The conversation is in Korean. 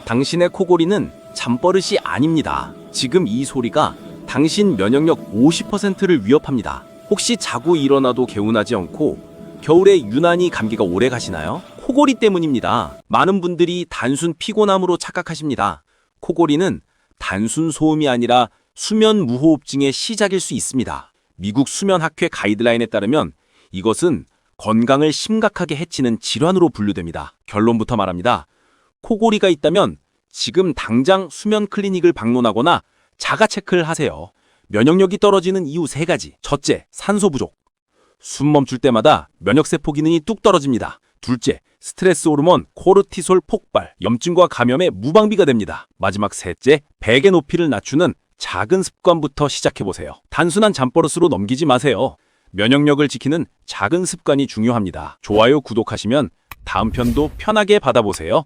당신의 코골이는 잠버릇이 아닙니다. 지금 이 소리가 당신 면역력 50%를 위협합니다. 혹시 자고 일어나도 개운하지 않고 겨울에 유난히 감기가 오래 가시나요? 코골이 때문입니다. 많은 분들이 단순 피곤함으로 착각하십니다. 코골이는 단순 소음이 아니라 수면 무호흡증의 시작일 수 있습니다. 미국 수면학회 가이드라인에 따르면 이것은 건강을 심각하게 해치는 질환으로 분류됩니다. 결론부터 말합니다. 코골이가 있다면 지금 당장 수면 클리닉을 방문하거나 자가 체크를 하세요. 면역력이 떨어지는 이유 3가지. 첫째, 산소 부족. 숨 멈출 때마다 면역세포 기능이 뚝 떨어집니다. 둘째, 스트레스 호르몬 코르티솔 폭발, 염증과 감염의 무방비가 됩니다. 마지막 셋째, 백의 높이를 낮추는 작은 습관부터 시작해보세요. 단순한 잠버릇으로 넘기지 마세요. 면역력을 지키는 작은 습관이 중요합니다. 좋아요, 구독하시면 다음 편도 편하게 받아보세요.